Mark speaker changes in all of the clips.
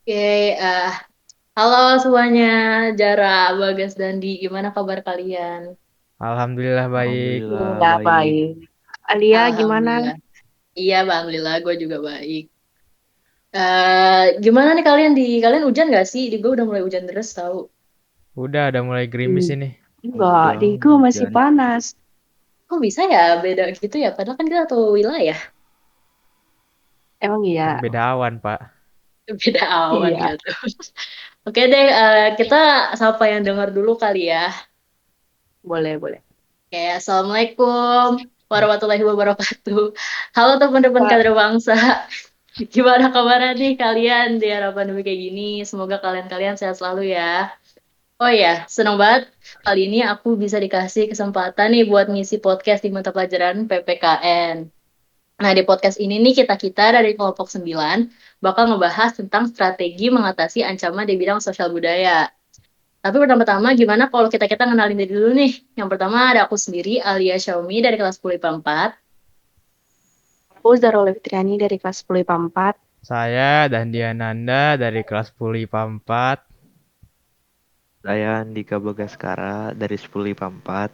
Speaker 1: Oke, halo semuanya, Jara, Bagas, Dandi, gimana kabar kalian?
Speaker 2: Alhamdulillah baik.
Speaker 3: Alhamdulillah
Speaker 4: Alhamdulillah
Speaker 3: baik.
Speaker 4: baik. Alia gimana?
Speaker 1: Alhamdulillah. Iya, Bang, Alhamdulillah, gue juga baik. Gimana nih kalian hujan gak sih? Di gue udah mulai hujan deras tahu.
Speaker 2: Udah mulai gerimis
Speaker 4: Hmm,
Speaker 2: ini.
Speaker 4: Enggak,
Speaker 3: Udah
Speaker 4: di gua masih
Speaker 3: hujan.
Speaker 4: panas.
Speaker 1: Kok bisa ya beda gitu ya? Padahal kan kita satu wilayah,
Speaker 4: Emang
Speaker 2: Kan
Speaker 4: iya.
Speaker 2: beda awan, Pak.
Speaker 1: beda awan
Speaker 4: Iya,
Speaker 1: gitu. Oke deh, kita sapa yang dengar dulu kali ya.
Speaker 4: boleh, boleh.
Speaker 1: Oke, Assalamualaikum warahmatullahi wabarakatuh. Halo teman-teman
Speaker 4: Kak,
Speaker 1: kader bangsa. Gimana kabarnya nih kalian di era pandemi kayak gini? Semoga kalian-kalian sehat selalu ya. Oh ya, senang banget kali ini aku bisa dikasih kesempatan nih buat ngisi podcast di mata pelajaran PPKN. Nah, di podcast ini nih kita-kita dari kelompok 9 bakal ngebahas tentang strategi mengatasi ancaman di bidang sosial budaya. Tapi pertama-tama gimana kalau kita-kita kenalin diri dulu nih. Yang pertama ada aku sendiri, Alia Xiaomi dari kelas 10 IPA 4.
Speaker 4: aku Zarul Fitriani dari kelas 10 IPA 4.
Speaker 2: Saya Dandiananda dari kelas 10 IPA 4.
Speaker 3: Saya Andika Bagaskara dari 10 IPA 4.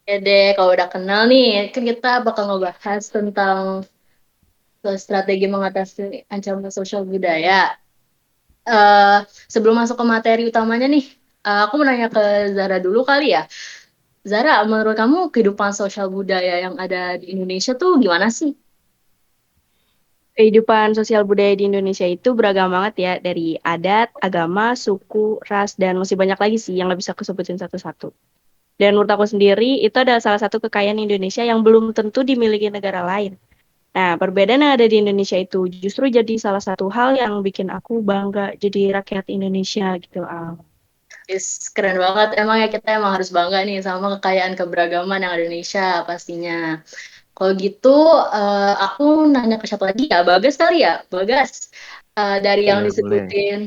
Speaker 1: Ya deh, kalau udah kenal nih, kan kita bakal ngebahas tentang strategi mengatasi ancaman sosial budaya. eh Sebelum masuk ke materi utamanya nih, aku mau nanya ke Zara dulu kali ya. Zara, menurut kamu kehidupan sosial budaya yang ada di Indonesia tuh gimana sih?
Speaker 4: Kehidupan sosial budaya di Indonesia itu beragam banget ya, dari adat, agama, suku, ras, dan masih banyak lagi sih yang nggak bisa aku sebutin satu-satu. Dan menurut aku sendiri, itu adalah salah satu kekayaan Indonesia yang belum tentu dimiliki negara lain. Nah, perbedaan yang ada di Indonesia itu justru jadi salah satu hal yang bikin aku bangga jadi rakyat Indonesia gitu.
Speaker 1: Keren banget. Emang ya kita emang harus bangga nih sama kekayaan keberagaman yang ada di Indonesia pastinya. Kalau gitu, aku nanya ke siapa lagi ya? Bagas kali ya? Bagas. Dari yang
Speaker 3: Boleh, boleh.
Speaker 1: disebutin,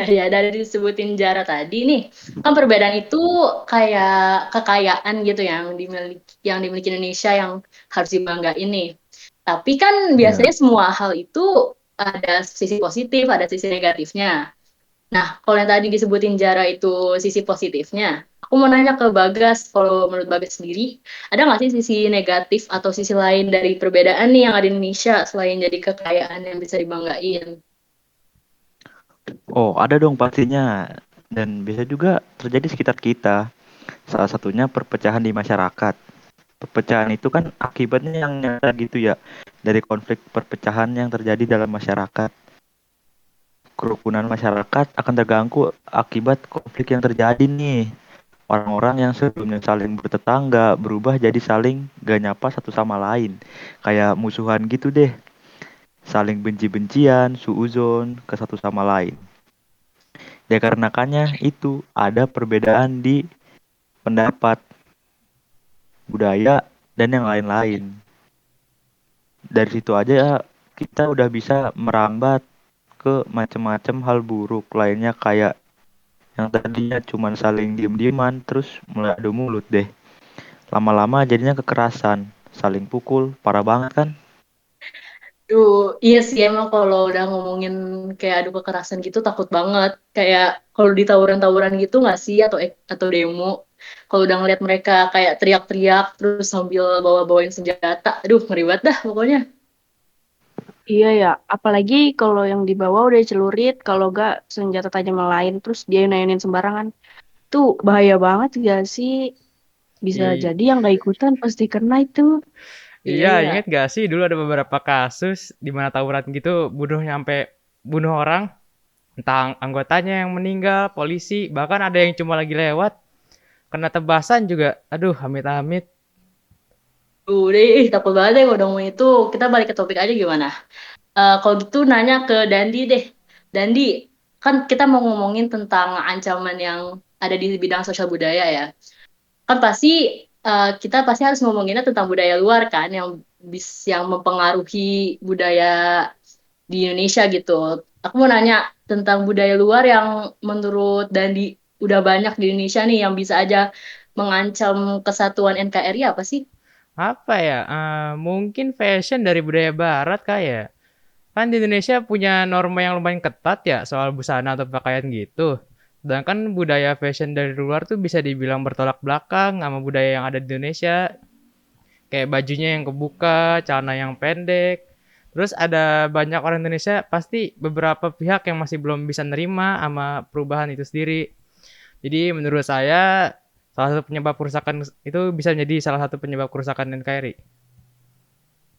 Speaker 1: ya dari disebutin Jara tadi nih, kan perbedaan itu kayak kekayaan gitu yang dimiliki Indonesia yang harus dibanggain nih. Tapi kan
Speaker 3: Ya.
Speaker 1: biasanya semua hal itu ada sisi positif, ada sisi negatifnya. Nah, kalau yang tadi disebutin Jara itu sisi positifnya, aku mau nanya ke Bagas, kalau menurut Bagas sendiri, ada nggak sih sisi negatif atau sisi lain dari perbedaan nih yang ada di Indonesia selain jadi kekayaan yang bisa dibanggain?
Speaker 3: Oh, ada dong pastinya. Dan bisa juga terjadi sekitar kita. Salah satunya perpecahan di masyarakat. Perpecahan itu kan akibatnya yang nyata gitu ya. Dari konflik perpecahan yang terjadi dalam masyarakat. Kerukunan masyarakat akan terganggu akibat konflik yang terjadi nih. Orang-orang yang sebelumnya saling bertetangga berubah jadi saling gak nyapa satu sama lain. Kayak musuhan gitu deh. Saling benci-bencian, suuzon ke satu sama lain. Ya karenakannya itu ada perbedaan di pendapat, budaya, dan yang lain-lain. Dari situ aja kita udah bisa merambat ke macam-macam hal buruk lainnya kayak yang tadinya cuman saling diem-dieman terus mulai adu mulut deh. Lama-lama jadinya kekerasan, saling pukul, parah banget kan?
Speaker 1: Duh, iya sih emang kalau udah ngomongin kayak adu kekerasan gitu takut banget. Kayak kalau di tawuran-tawuran gitu nggak sih atau demo. Kalau udah ngeliat mereka kayak teriak-teriak terus sambil bawa-bawain senjata, aduh ngeri banget dah pokoknya.
Speaker 4: Iya ya, apalagi kalau yang dibawa udah celurit, kalau gak senjata tajam lain, terus dia nayunin sembarangan. Tuh bahaya banget gak sih? Bisa
Speaker 2: I-
Speaker 4: jadi yang gak ikutan pasti kena itu.
Speaker 1: Iya
Speaker 2: iya,
Speaker 1: ya.
Speaker 2: inget gak sih dulu ada beberapa kasus di mana tawuran gitu nyampe bunuh orang, entah anggotanya yang meninggal, polisi, bahkan ada yang cuma lagi lewat kena tebasan juga. Aduh, amit-amit.
Speaker 1: Udah, takut banget deh kalau udah ngomong itu. Kita balik ke topik aja gimana? Kalau gitu nanya ke Dandi deh. Dandi, kan kita mau ngomongin tentang ancaman yang ada di bidang sosial budaya ya. Kan pasti kita pasti harus ngomonginnya tentang budaya luar kan yang mempengaruhi budaya di Indonesia gitu. Aku mau nanya tentang budaya luar yang menurut Dandi udah banyak di Indonesia nih yang bisa aja mengancam kesatuan NKRI apa sih?
Speaker 2: Apa ya? Mungkin fashion dari budaya barat kayak. Kan di Indonesia punya norma yang lumayan ketat ya soal busana atau pakaian gitu. Sedangkan budaya fashion dari luar tuh bisa dibilang bertolak belakang sama budaya yang ada di Indonesia. Kayak bajunya yang kebuka, celana yang pendek. Terus ada banyak orang Indonesia, pasti beberapa pihak yang masih belum bisa nerima sama perubahan itu sendiri. Jadi menurut saya salah satu penyebab kerusakan itu bisa menjadi salah satu penyebab kerusakan NKRI.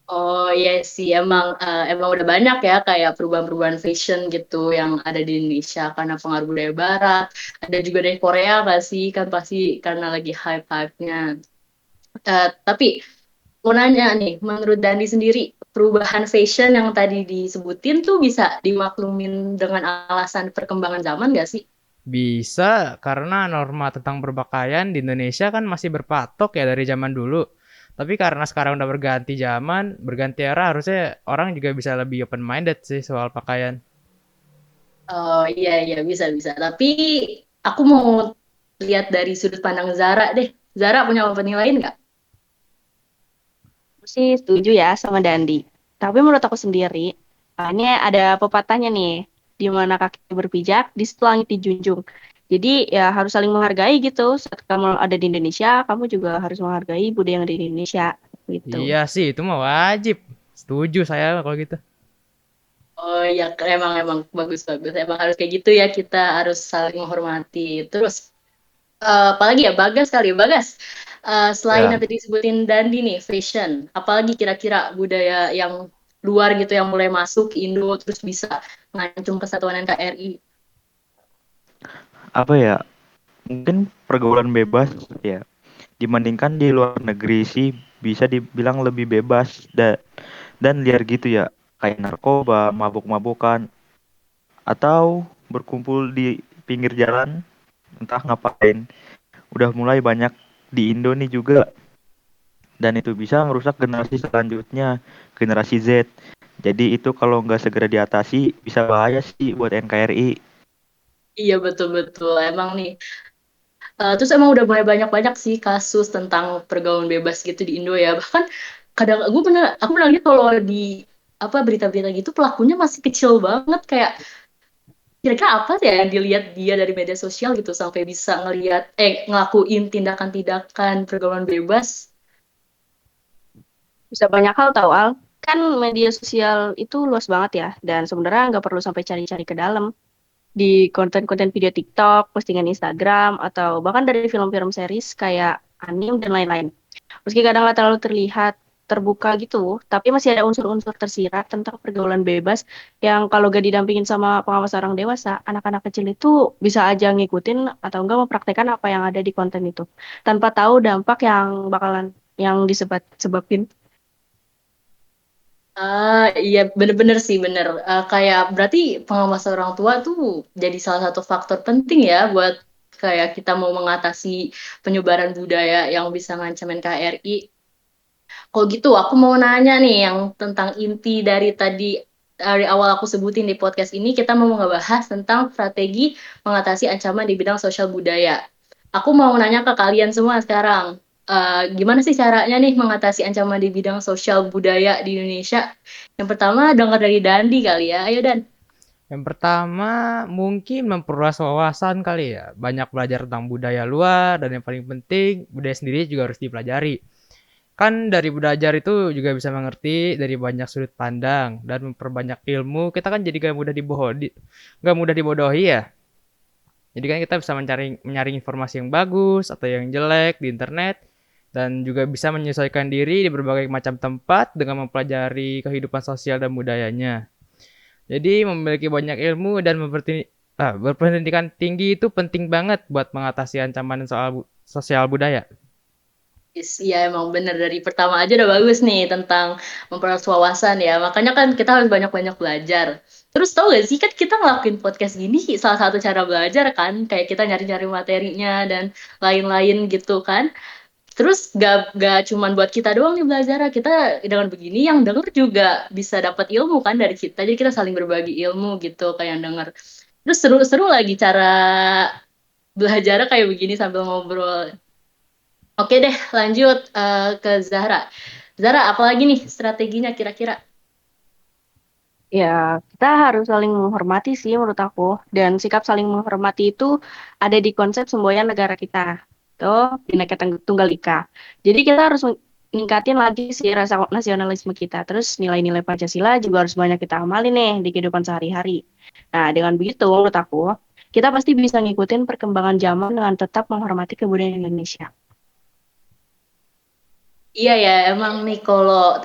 Speaker 1: Oh iya sih, emang udah banyak ya kayak perubahan-perubahan fashion gitu yang ada di Indonesia karena pengaruh budaya Barat. Ada juga dari Korea nggak sih? Kan pasti karena lagi hype-hype-nya. Tapi mau nanya nih, menurut Dani sendiri, perubahan fashion yang tadi disebutin tuh bisa dimaklumin dengan alasan perkembangan zaman nggak sih?
Speaker 2: Bisa, karena norma tentang berpakaian di Indonesia kan masih berpatok ya dari zaman dulu. Tapi karena sekarang udah berganti zaman, berganti era, harusnya orang juga bisa lebih open minded sih soal pakaian.
Speaker 1: Oh iya iya bisa bisa. Tapi aku mau lihat dari sudut pandang Zara deh. Zara punya opini lain nggak?
Speaker 4: Aku sih setuju ya sama Dandi. Tapi menurut aku sendiri, ini ada pepatahnya nih, di mana kaki berpijak, di situ langit dijunjung. Jadi ya harus saling menghargai gitu. Saat kamu ada di Indonesia, kamu juga harus menghargai budaya yang ada di Indonesia gitu.
Speaker 2: Iya sih, itu mah wajib. Setuju saya kalau gitu.
Speaker 1: Oh iya, emang emang bagus bagus. Emang harus kayak gitu ya. Kita harus saling menghormati. Terus apalagi ya Bagas kali ya Bagas. Selain
Speaker 3: Ya,
Speaker 1: yang tadi disebutin Dandi nih, fashion. Apalagi kira-kira budaya yang luar gitu yang mulai masuk ke Indo terus bisa ngancung kesatuan NKRI.
Speaker 3: apa ya? Mungkin pergaulan bebas ya. Dibandingkan di luar negeri sih bisa dibilang lebih bebas dan liar gitu ya. Kayak narkoba, mabuk-mabukan, atau berkumpul di pinggir jalan, entah ngapain. Udah mulai banyak di Indo nih juga. Dan itu bisa merusak generasi selanjutnya, generasi Z. Jadi itu kalau nggak segera diatasi, bisa bahaya sih buat NKRI.
Speaker 1: Iya betul-betul. Emang nih. Terus emang udah mulai banyak-banyak sih kasus tentang pergaulan bebas gitu di Indo ya. Bahkan kadang aku pernah lihat kalau di apa berita-berita gitu pelakunya masih kecil banget kayak kira-kira apa sih ya yang dilihat dia dari media sosial gitu sampai bisa ngelakuin tindakan-tindakan pergaulan bebas.
Speaker 4: Bisa banyak hal tahu Al. Kan media sosial itu luas banget ya, dan sebenarnya nggak perlu sampai cari-cari ke dalam. Di konten-konten video TikTok, postingan Instagram, atau bahkan dari film-film series kayak anime dan lain-lain. Meski kadang nggak terlalu terlihat terbuka gitu, tapi masih ada unsur-unsur tersirat tentang pergaulan bebas yang kalau gak didampingin sama pengawas orang dewasa, anak-anak kecil itu bisa aja ngikutin atau enggak mempraktekkan apa yang ada di konten itu, tanpa tahu dampak yang bakalan yang disebabin.
Speaker 1: Iya bener-bener sih bener. Kayak berarti pengawas orang tua tuh jadi salah satu faktor penting ya buat kayak kita mau mengatasi penyebaran budaya yang bisa ngancam NKRI. Kalau gitu, aku mau nanya nih yang tentang inti dari awal aku sebutin di podcast ini, kita mau ngebahas tentang strategi mengatasi ancaman di bidang sosial budaya. Aku mau nanya ke kalian semua sekarang, gimana sih caranya nih mengatasi ancaman di bidang sosial budaya di Indonesia? Yang pertama, dengar dari Dandi kali ya. Ayo Dan.
Speaker 2: Yang pertama, mungkin memperluas wawasan kali ya. Banyak belajar tentang budaya luar, dan yang paling penting, budaya sendiri juga harus dipelajari. Kan dari belajar itu juga bisa mengerti dari banyak sudut pandang dan memperbanyak ilmu. Kita kan jadi gak mudah dibodohi ya. Jadi kan kita bisa menyaring informasi yang bagus atau yang jelek di internet dan juga bisa menyesuaikan diri di berbagai macam tempat dengan mempelajari kehidupan sosial dan budayanya. Jadi memiliki banyak ilmu dan berpendidikan tinggi itu penting banget buat mengatasi ancaman soal sosial budaya.
Speaker 1: Iya emang bener dari pertama aja udah bagus nih tentang memperluas wawasan ya. Makanya kan kita harus banyak-banyak belajar. Terus tau gak sih kan kita ngelakuin podcast gini salah satu cara belajar kan. Kayak kita nyari-nyari materinya dan lain-lain gitu kan. Terus gak cuman buat kita doang nih belajar. Kita dengan begini yang denger juga bisa dapat ilmu kan dari kita. Jadi kita saling berbagi ilmu gitu kayak yang denger. Terus seru-seru lagi cara belajar kayak begini sambil ngobrol. Oke deh, lanjut ke Zahra. Zahra, apalagi nih strateginya kira-kira?
Speaker 4: Ya, kita harus saling menghormati sih menurut aku. Dan sikap saling menghormati itu ada di konsep semboyan negara kita. Tuh, Bhinneka Tunggal Ika. Jadi kita harus meningkatin lagi sih rasa nasionalisme kita. Terus nilai-nilai Pancasila juga harus banyak kita amalin nih di kehidupan sehari-hari. Nah, dengan begitu menurut aku, kita pasti bisa ngikutin perkembangan zaman dengan tetap menghormati kebudayaan Indonesia.
Speaker 1: Iya ya, emang nih kalau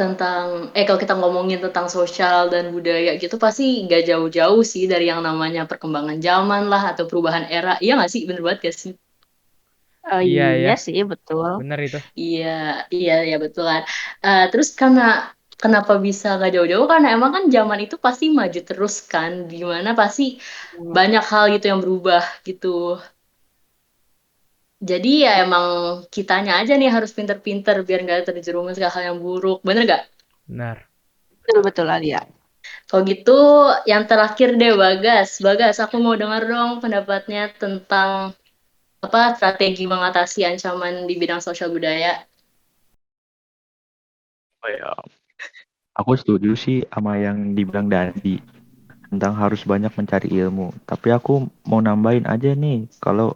Speaker 1: kita ngomongin tentang sosial dan budaya gitu pasti nggak jauh-jauh sih dari yang namanya perkembangan zaman lah atau perubahan era. Iya nggak sih? Bener banget gak sih?
Speaker 2: Iya ya,
Speaker 4: Iya sih, betul.
Speaker 2: bener itu.
Speaker 1: Iya, iya betul kan. Terus kenapa bisa nggak jauh-jauh? Karena emang kan zaman itu pasti maju terus kan, dimana pasti banyak hal gitu yang berubah gitu. Jadi ya emang kitanya aja nih harus pinter-pinter biar nggak terjerumus ke hal yang buruk. Bener gak?
Speaker 2: Benar.
Speaker 4: Betul-betul Alia.
Speaker 1: Kalau gitu, yang terakhir deh Bagas. Bagas, aku mau dengar dong pendapatnya tentang apa strategi mengatasi ancaman di bidang sosial budaya.
Speaker 3: Oh ya, aku setuju sih sama yang dibilang Dandi tentang harus banyak mencari ilmu. Tapi aku mau nambahin aja nih, kalau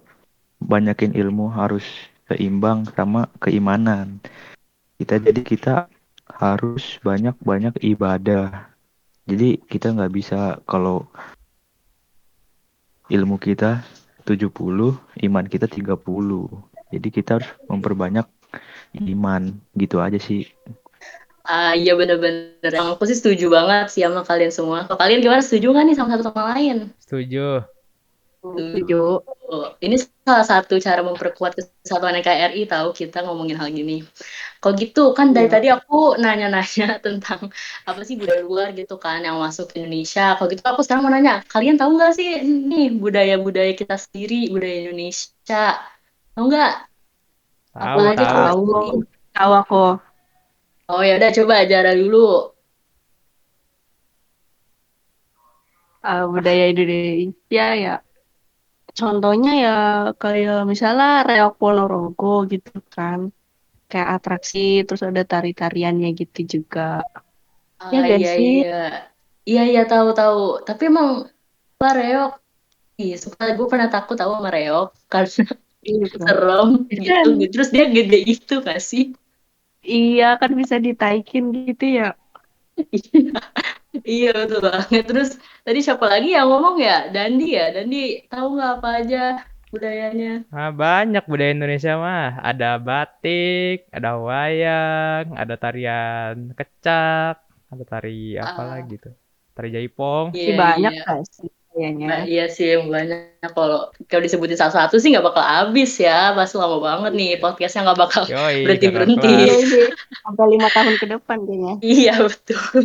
Speaker 3: banyakin ilmu harus seimbang sama keimanan. Kita harus banyak-banyak ibadah. Jadi kita nggak bisa kalau ilmu kita 70, iman kita 30. Jadi kita harus memperbanyak iman. Gitu aja sih.
Speaker 1: Iya bener-bener. Yang aku sih setuju banget sih sama kalian semua. Kalau kalian gimana? Setuju nggak nih sama satu sama lain?
Speaker 2: Setuju.
Speaker 1: Setuju.
Speaker 4: Setuju.
Speaker 1: Ini salah satu cara memperkuat kesatuan NKRI tahu kita ngomongin hal gini. Kalau gitu kan dari
Speaker 4: Iya.
Speaker 1: tadi aku nanya-nanya tentang apa sih budaya luar gitu kan yang masuk ke Indonesia. Kalau gitu aku sekarang mau nanya, kalian tahu nggak sih nih budaya-budaya kita sendiri, budaya Indonesia? Tahu nggak? Apa
Speaker 2: Tahu,
Speaker 1: aja coba
Speaker 2: tahu.
Speaker 4: Tahu,
Speaker 1: sebutin.
Speaker 4: tahu aku.
Speaker 1: Oh ya udah coba ajaran dulu.
Speaker 4: Budaya Indonesia ya. Contohnya ya kayak misalnya Reok Ponorogo gitu kan. Kayak atraksi terus ada tari-tariannya gitu juga. Ya gak
Speaker 1: Iya
Speaker 4: sih?
Speaker 1: iya. Iya tahu-tahu. Tapi emang apa reok? Ih, suka gue pernah takut tahu sama reok karena
Speaker 4: Iya kan.
Speaker 1: serem gitu.
Speaker 4: Kan
Speaker 1: Terus dia gede itu gak sih?
Speaker 4: iya kan bisa ditaikin gitu ya.
Speaker 1: Iya betul banget. Terus tadi siapa lagi yang ngomong ya? Dandi ya? Dandi tahu nggak apa aja budayanya?
Speaker 2: Nah, banyak budaya Indonesia mah. Ada batik, ada wayang, ada tarian kecak, ada tari apa
Speaker 1: Ah,
Speaker 2: lagi tuh? Tari jaipong.
Speaker 4: Masih
Speaker 1: iya
Speaker 4: banyak
Speaker 1: iya.
Speaker 4: gak sih kayaknya.
Speaker 1: Nah, iya sih banyak. Kalau disebutin satu-satu sih nggak bakal habis ya. Pasti lama banget nih podcastnya nggak bakal
Speaker 2: Yoi,
Speaker 1: berhenti
Speaker 2: kakak
Speaker 1: berhenti.
Speaker 4: Iya
Speaker 2: kelas.
Speaker 4: ini sampai 5 tahun ke depan kayaknya.
Speaker 1: Iya betul.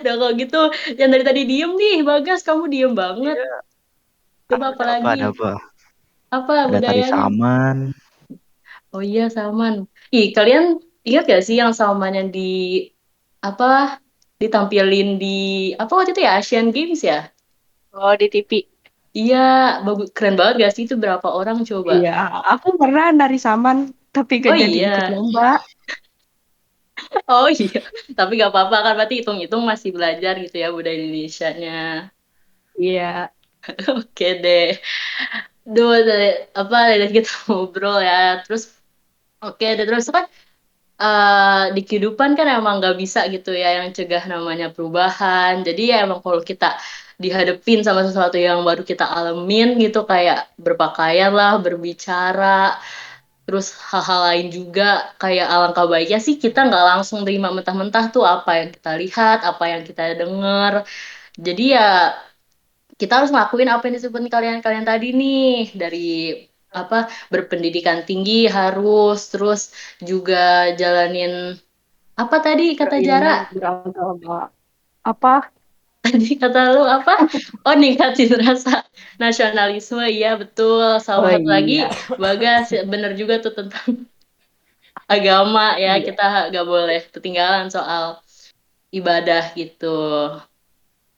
Speaker 1: Dan kalau gitu, yang dari tadi diem nih, Bagas kamu diem banget.
Speaker 3: Iya.
Speaker 1: Coba apa lagi?
Speaker 3: Ada apa?
Speaker 1: Apa
Speaker 3: Ada tari
Speaker 1: budayanya?
Speaker 3: saman.
Speaker 1: Oh iya, Salman. Ih, kalian ingat gak sih yang Salman yang apa ditampilin di apa waktu itu ya Asian Games ya?
Speaker 4: Oh di TV.
Speaker 1: Iya, bagus keren banget gak sih itu berapa orang coba?
Speaker 4: Iya, aku pernah nari saman tapi
Speaker 1: Oh
Speaker 4: gak jadi ikut
Speaker 1: iya,
Speaker 4: lomba.
Speaker 1: oh iya. Tapi gak apa-apa kan berarti hitung-hitung masih belajar gitu ya budaya Indonesianya.
Speaker 4: Iya,
Speaker 1: Oke deh. Duh, dari kita ngobrol ya. Terus oke deh terus kan di kehidupan kan emang nggak bisa gitu ya yang cegah namanya perubahan. Jadi ya emang kalau kita dihadapin sama sesuatu yang baru kita alamin gitu kayak berpakaian lah, berbicara, terus hal-hal lain juga kayak alangkah baiknya sih kita nggak langsung terima mentah-mentah tuh apa yang kita lihat, apa yang kita dengar. Jadi ya kita harus ngelakuin apa yang disebutin kalian-kalian tadi nih dari apa berpendidikan tinggi harus terus juga jalanin apa tadi kata Jara?
Speaker 4: beriman, beragama. Apa?
Speaker 1: Tadi kata lu apa? Oh, ningkatin rasa nasionalisme. Iya, betul. Sama
Speaker 4: Oh
Speaker 1: satu lagi,
Speaker 4: iya,
Speaker 1: Bagas, bener juga tuh tentang agama ya.
Speaker 4: iya.
Speaker 1: Kita gak boleh ketinggalan soal ibadah gitu.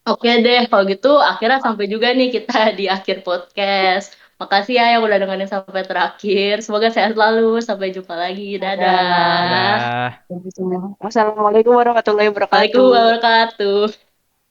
Speaker 1: Oke deh, kalau gitu akhirnya sampai juga nih kita di akhir podcast. Makasih ya yang udah dengerin sampai terakhir. Semoga sehat selalu. Sampai jumpa lagi.
Speaker 4: Dadah.
Speaker 1: Dadah.
Speaker 2: Dadah.
Speaker 4: Wassalamualaikum warahmatullahi wabarakatuh.
Speaker 1: Waalaikumsalam warahmatullahi wabarakatuh.